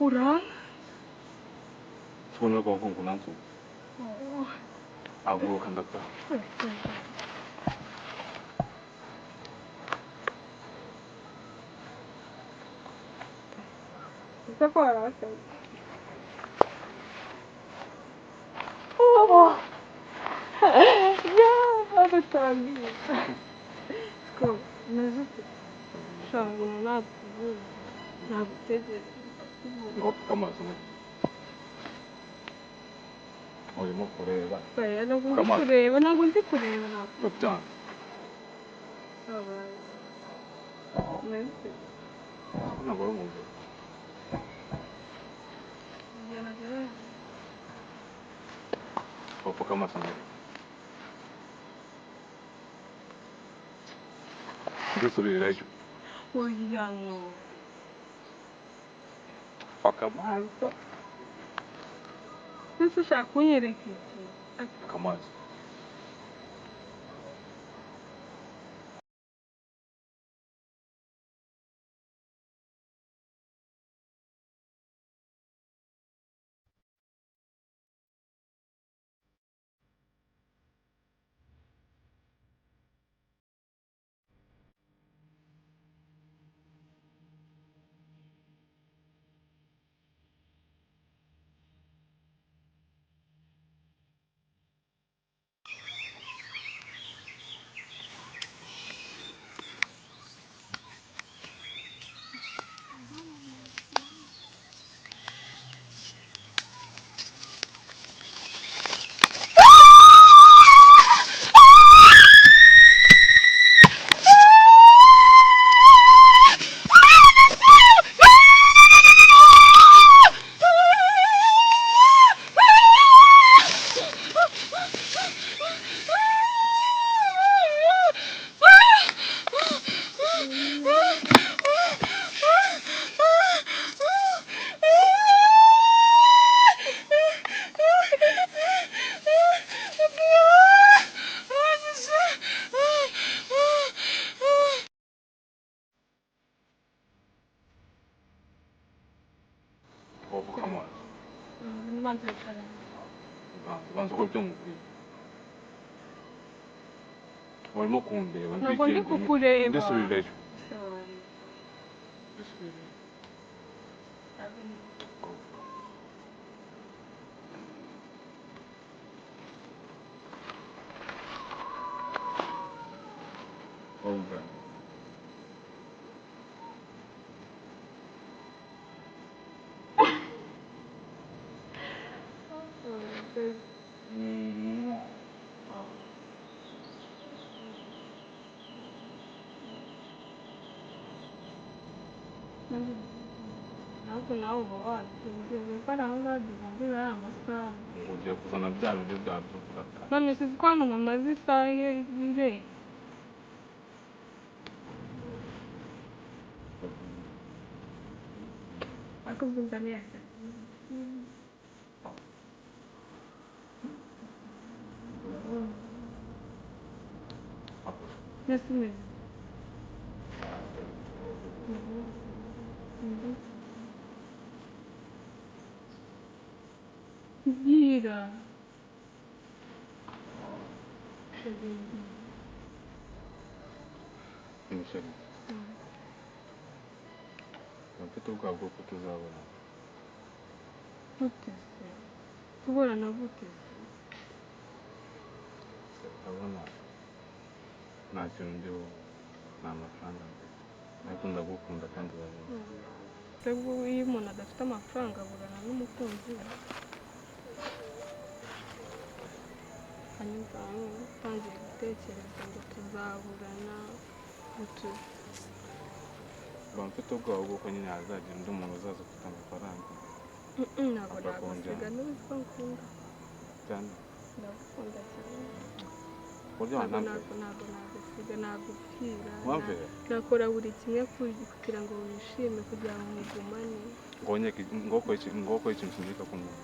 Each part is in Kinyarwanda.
Kurang? 손을 거고 군항수. 아구로 간다까. Bisa parah kan? Ya, batari. Sko, nezati. Shana na biteze. 잠깐만. 뭐 그래가. Kaya nagundi kureba na. 럽장. Mente. 나 뭐라 먹는데. Yaragiye. 잠깐만. 그 소리를 해줘. Umwenda. 잠깐만. Sasa shakunyereke. 가만. 가만. 만들었잖아. 만족할 좀. 뭘 먹고 온대. Ntabwo ndi kukureba. 내 소리를 해줘. Sorry. 내 소리를. 그래. Ntabwo nawe uba wategereje ko ari aho ngaho duhurira ari amasaha. ugiye kuzana bya bindi byavuga. None se ko hano mumaze isaha ire. Akubwira neza. Nasıl? Gira. Umusheri. Mfite ubwoba bw'uko tuzabona. Gutese. Tubona gutese. Urabona nta kintu ndiho nta mafaranga mfite. Ariko ndagukunda kandi urabona. Twebwe iyo umuntu adafite amafaranga aburana n'umukunzi we. Hanyuma utangiye gutekereza ngo tuzaburana mfite ubwoba bw'uko nyine hazagira undi muntu uzaza ufite amafaranga ntabwo nagusiga n'ubwo nkunda cyane ndagukunda cyane buryo ntabwo nagusiga nagupfira nakora buri kimwe kugira ngo wishime kugira ngo mugumane ngoko ikintu kinjika ku muntu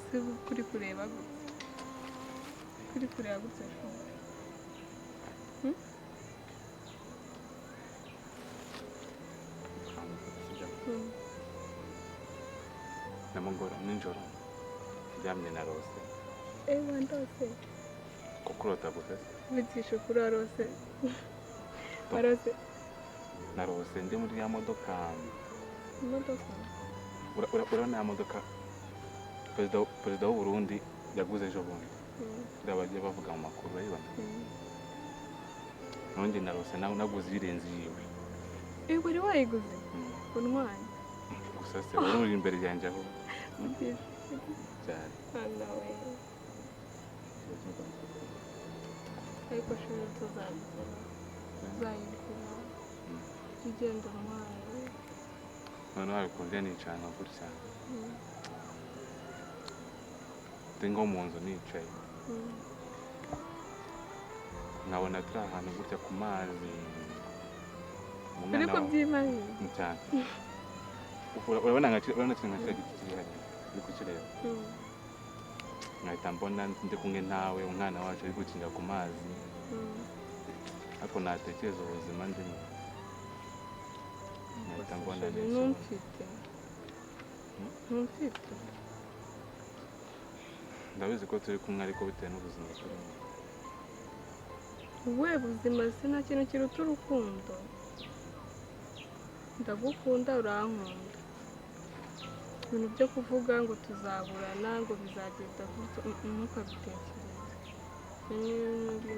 si kuri kureba gutya namugora nijoro ryamye na rose ndose kuko urota gusa bitisha kuri arose na rose ndi muri ya modoka urabona ya modoka perezida w'u Burundi yaguze ejo bundi bagiye bavuga mu makuru urayibona nonge na rose nawe naguze ibirenze yiwe wari wayiguze untwanya gusa se wari uri imbere yanjye aho cyane ariko shuri tuzayigura ugenda untwaye noneho wabikunze nicana gutya ndi nko mu nzu nicaye nkabona turi ahantu gutya ku mazi ariko byimanye cyane urabona nka kiriya giti kiri hariya uri kukireba nkahita mbona ndi kumwe nawe umwana wacu ari gukinira ku mazi ariko natekereza ubuzima ndimo nkahita mbona neza ntumfite ndabizi ko turi kumwe ariko bitewe n'ubuzima turimo ubuhe buzima si nta kintu kiruta urukundo ndagukunda urankunda ibintu byo kuvuga ngo tuzaburana ngo bizagenda ntukabitekereze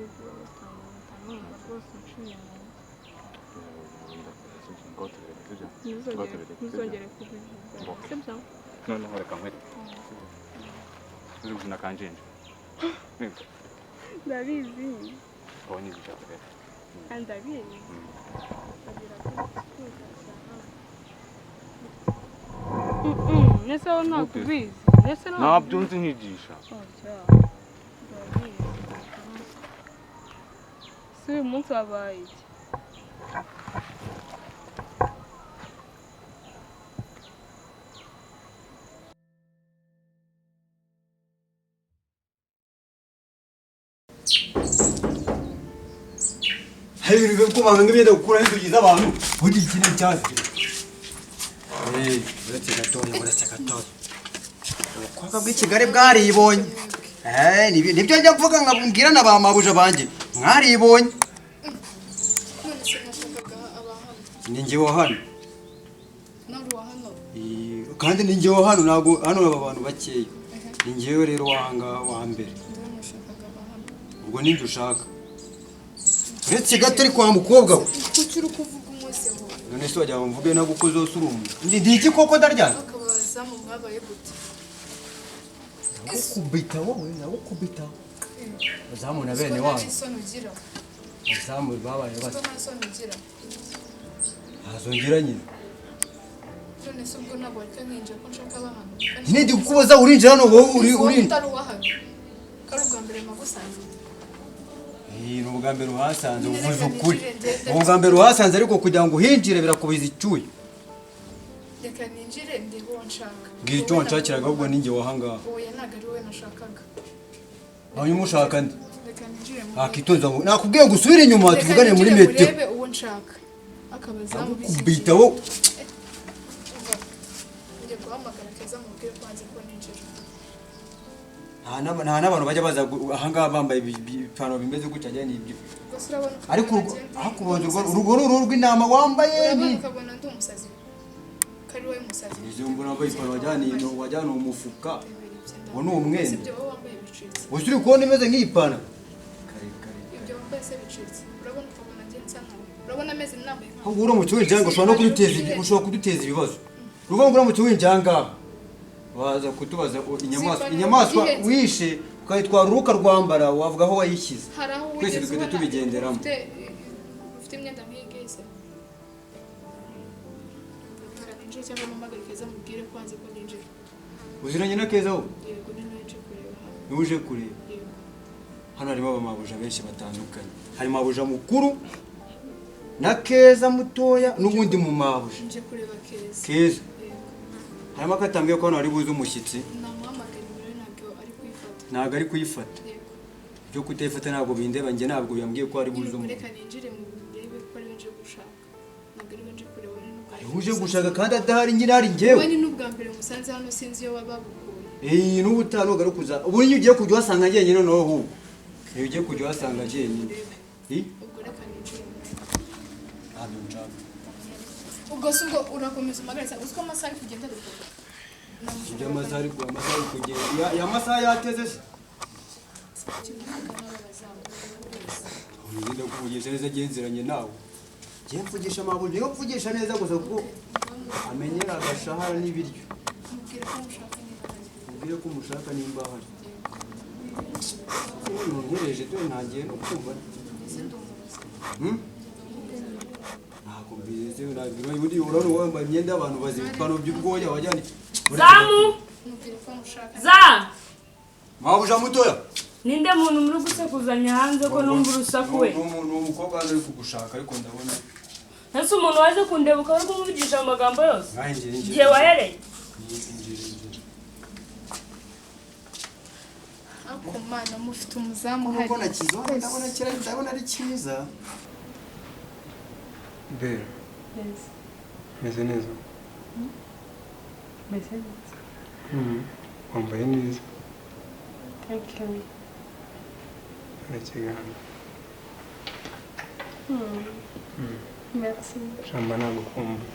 rwose nshuye ntuzongere kubivuga sibyo noneho reka nkwere uri gukina kanjenje ndabizi abonye igishaka rero ndabizi nese wowe ntabwo ubizi ntabyo nzi nkigisha si uyu munsi wabaye iki hari ibintu byo kubanga nk'ibyo gukura inzugi z'abantu ugira ikintu cyazi uretse gatoya ubukobwa bw'i Kigali bwaribonye nibyo njya kuvuga nkabwira na ba mabuja banjye mwaribonye ni njye wa hano kandi ni njye wa hano ntabwo hano aba bantu bakeya ni njyewe rero wahangaha wa mbere ubwo nibyo ushaka uretse gato ari kwa mukobwa we kuki uri kuvuga umunsi ho none se wajya mvuge nabwo uko zose uri umuntu ndi iki koko ndaryana akabaza mu mwabaye gute nakukubita wowe nakukubita bazamu na bene wanyu bazamu babaye bati hazongera nyine none se ubwo ntabwo ariko nkinje ko nshaka abahano ndi kukubaza urinjira hano wowe uri utari uwahano kari ubwa mbere magusanze ni ubwa mbere uhasanze uvuze ukuri ubwa mbere uhasanze ariko kugira ngo uhinjire birakubiza icyuya reka ninjire ndiho nshaka ngira icyo wanshakiraga ahubwo ninjye wahangaha oya ntabwo ari wowe nashakaga hanyuma ushaka ndi reka ninjire nakitonza ngo nakubwiye ngo usubire inyuma tuvugane muri metero urebe uwo nshaka akabaza mu kubita wo njye guhamagara keza mubwire kwanze ko ninjira nta n'abantu bajya baza ahangaha bambaye ipantaro bimeze gutya ajyanye n'ibyo ariko urugo ni uruhu rw'intama wambaye ukabona ndi umusazi kari wowe musazi izo mbona wambaye ipantaro wajyana umufuka uwo ni umwenda ibyo wowe wambaye bicitse gusa uri kubona imeze nk'iyipantaro ibyo wambaye se bicitse urabona ukabona njye nsa nkawe urabona ameze nambaye nkawe ahubwo uramutse winjira ngo ushobora kuduteza ibibazo uruvuga ngo uramutse winjira ahangaha waza kutubaza inyamaswa wishe ukayitwara uruka rwambara wavuga aho wayishyize hari aho twese tugahita tubigenderamo ufite imyenda nk'iyigeze ninjira cyangwa mpamagare Keza mubwire ko wanze ko ninjira uziranye na Keza wowe yego ni nawe nje kureba hano niwe uje kureba yego hano harimo abamabuja benshi batandukanye hari mabuja mukuru na Keza mutoya n'ubundi mu mabuja nje kureba Keza Keza yego harimo akatambwiye ko hano hari buze umushyitsi namuhamagara imbere ntabwo ari kuyifata ntabwo ari kuyifata yego ibyo kutayifata ntabwo bindeba njye ntabwo yambwiye ko hari buze umuntu reka ninjire mu birebe ko ari nje gushaka ntabwo ari nje kureba ari uje gushaka kandi adahari nyine hari njyewe we ni n'ubwa mbere musanze hano sinzi iyo babukuye n'ubutaha ugarukuza ubu iyo ugiye kujya uhasanga njyenyine noneho ahubwo iyo ugiye kujya uhasanga njyenyine ubwo reka ninjire ntabwo nshaka ubwo si ubwo urakomeza umagarisa uzi ko amasaha ari kugenda dukora ibyo amasaha ari kugenda ya masaha yateze se urinda kuvugisha neza agenzeranye nawe ngiye mvugisha amabuye niyo mvugisha neza gusa kuko amenyera agashahara n'ibiryo mubwire ko umushaka nimba ahari ntuhereje dore ntangiye no kumva ntabwo mbizi ubundi urabona wambaye imyenda y'abantu bazibikano by'ubwoya wajyanye Zamu! Za! mabuja mutoya Ninde muntu muri gusekuzanya hanze ko numva urusaku we? Ni umukobwa hano uri kugushaka ariko ndabona Ese umuntu waje kundeba ukaba uri kumuvugisha amagambo yose? nkanjye Igihe wahereye? ako mana mufite umuzamu hari mbona kizo ndabona ari cyiza Bera meze neza meze neza wambaye neza thank you arakigana merci shamba nagukumbuye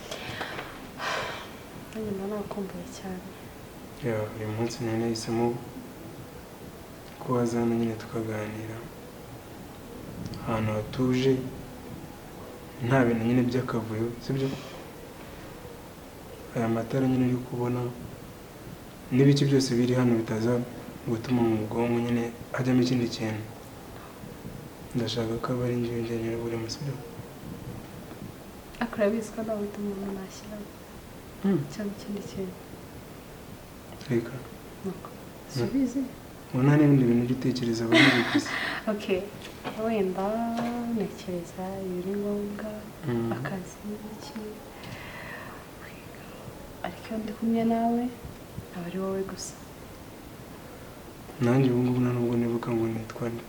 nyuma nakumbuye cyane uyu munsi nari nahisemo ko wazana nyine tukaganira ahantu hatuje nta bintu nyine by'akavuyo sibyo aya matara nyine uri kubona n'ibiki byose biri hano bitaza gutuma mu bwonko nyine hajyamo ikindi kintu ndashaka ko aba ari njyewe njyenyine buri musibyo akora biziko nawe utuma umuntu nashyiraho cyangwa ikindi kintu reka nuko subize ubu nta n'ibindi bintu ujya utekereza bari muri gusa okay wenda ntekereza ibiri ngombwa akazi iki ariko iyo ndi kumwe nawe aba ari wowe gusa nanjye ubu ngubu nta nubwo nibuka ngo nitwa nde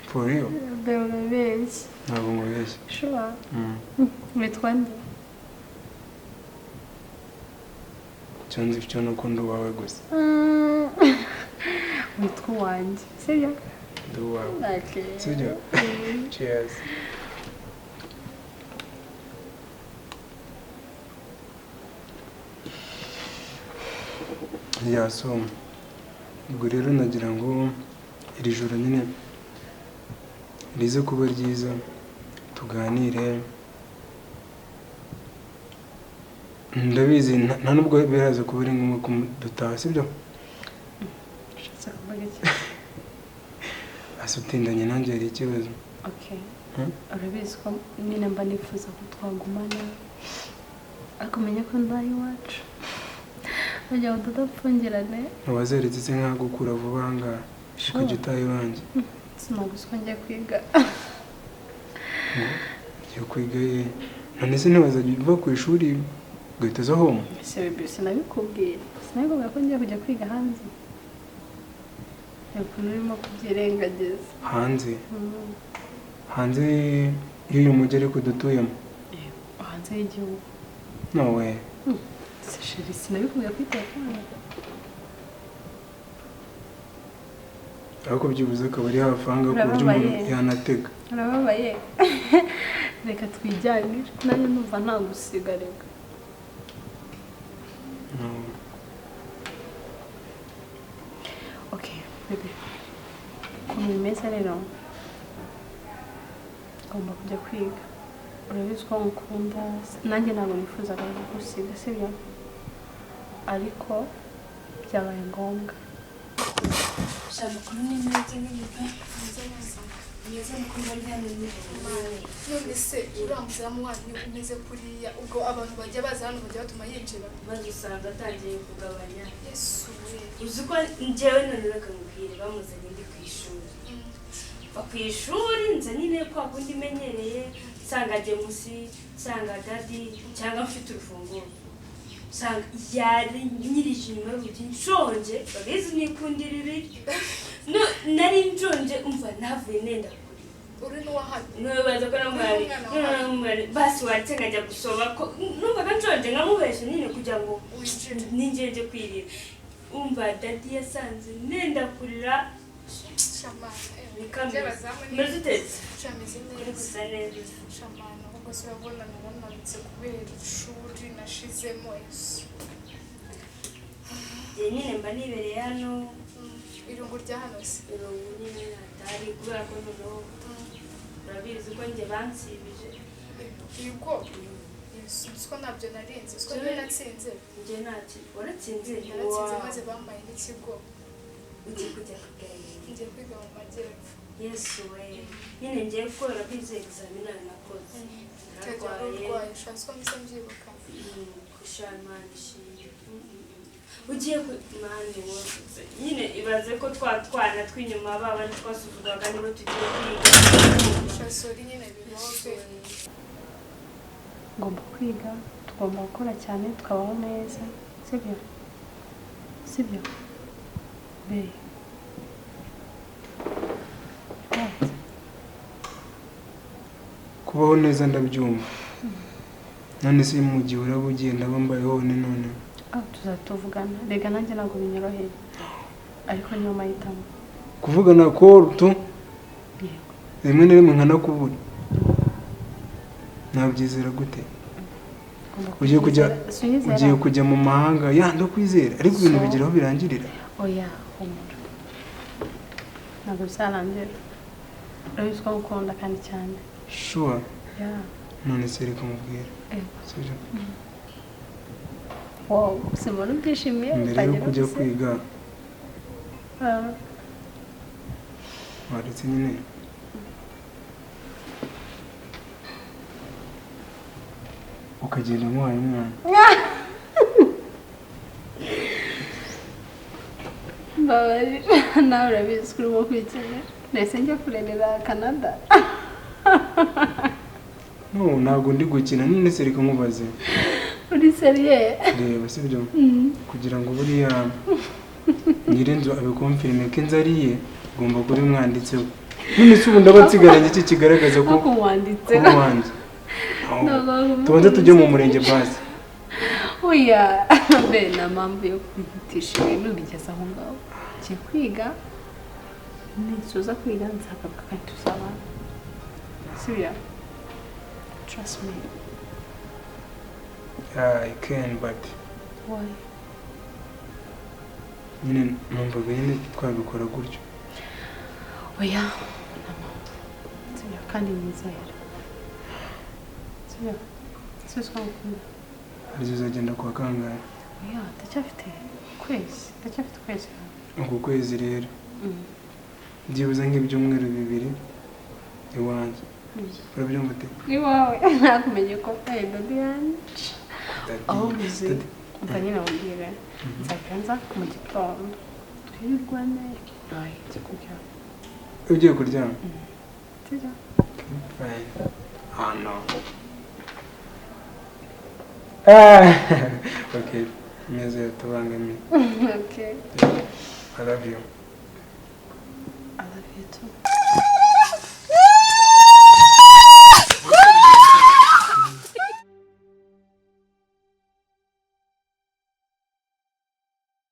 for real urabeshya ntabwo ngubeshya sure witwa nde icyo nzi cyo ni uko ndi uwawe gusa witwa uwanjye sibyo ndi uwawe okay sibyo cheers yasoma ubwo rero nagira ngo iri joro nyine rize kuba ryiza tuganire ndabizi nta nubwo biraza kuba ari ngombwa ko dutaha sibyo ushatse kuvuga iki ase utindanye nanjye hari ikibazo okay urabizi ko nyine mba nifuza ko twagumana ariko umenya ko ndaye iwacu kugira ngo tudapfungirane ntiwazeretse se nk'aho gukura vuba aha ngaha ukajya utaha iwanjye sinaguze ko ngiye kwiga ugiye kwiga ye none se ntiwazajya uva ku ishuri ugahita uza home ese bibiri sinabikubwira ko ngiye kujya kwiga hanze ukuntu urimo kubyirengagiza hanze hanze y'uyu mujyi ariko dutuyemo hanze y'igihugu no way sheri sinabikubwira kuri telefone ariko byibuze akaba ari hafi aha ngaha ku buryo umuntu yanatega urababaye reka twijyanire nanjye numva ntagusiga reka okay bebe ukuntu bimeze rero ugomba kujya kwiga urabizi ko ngukunda nanjye ntabwo nifuzaga kugusiga sibyo ariko byabaye ngombwa shaka kuri ni neza n'ibipe neza nuko mbari hano ni none se uramuzamu wanyu umeze kuriya ubwo abantu bajya baza hano bajya batuma yinjira maze usanga atangiye kugabanya Yesu uzi ko njyewe none bakamubwira bamuzanye ndi ku ishuri va ku ishuri nza nyine kwa kundi menyereye nsanga Jamusi nsanga Dadi cyangwa mfite urufunguzo nsanga yari nyirije inyuma y'urugi nshonje babizi nikundira ibi nari nshonje umva navuye nenda uri n'uwahano ntibaza ko namwari basi waretse nkajya gusoba ko numvaga nshonje nkamubesha nyine kugira ngo ninjye kwirira umva Dadi yasanze nenda kurira meze utetse shameze uri gusa neza shamana ahubwo se urabona narananutse kubera ishuri nashizemo nyine mba nibereye hano irungu rya hano se irungu nyine atari kubera ko noneho urabizi ko njye bansibije yego siko ntabyo narinze siko njye natsinze njye ntaki waratsinze naratsinze maze bambaye n'ikigo ugiye kujya kugenda ngiye kwiga mu majyepfo Yesu we nyine ngiye gukora bize examen nakoze nararwaye shanse ko mbise mbyibuka kushana ishimye ugiye ku mani woze nyine ibaze ko twana twinyuma baba twasuzugwaga nibo tugiye kwiga shasori nyine biboke ngomba kwiga tugomba gukora cyane tukabaho neza sibyo be kubaho neza ndabyumva none se mu gihe uraba ugenda bambayeho none tuzatuvugana rega nanjye ntabwo binyoroheye ariko niyo mahitamo kuvugana ko tu rimwe na rimwe nkanakubura nabyizera gute ugiye kujya mu mahanga yanda kwizera ariko ibintu bigeraho birangirira oya humura ntabwo bizarangira urabizi ko ngukunda kandi cyane sure none se reka mubwira sibyo wow simona byishimiye mbere yo kujya kwiga waretse nyine ukagenda nk'uwaye umwana mbabarira nawe urabizi ko urimo kwikenera nahise njya kurerera Canada ntabwo ndi gukina none se reka nkubaze uri seriye reba sibyo kugira ngo buriya nyirinzu abikomfirime ko inzu ariye ugomba kuba umwanditseho none se ubu ndaba nsigaranye iki kigaragaza ko wanditse tubanze tujye mu murenge basi oya be nta mpamvu yo kwihutisha ibintu bigeze aho ngaho ngiye kwiga nisoza kwiga nzagaruka kandi tuzabana sibyo trust me I can but why nyine numvaga nyine twabikora gutyo oya sibyo kandi nizera sibyo twakunda arizo uzagenda kwa kangahe oya ndacyafite ukwezi uku kwezi rero byibuze nk'ibyumweru bibiri iwanjye urabyumva ute iwawe nakumenye ko Dadi yanjye aho uzi umva nyine wambwira nzajya nza mu gitondo twirirwane nahise kuryama ugiye kuryama sibyo no okay neza tubangamiye okay I love you too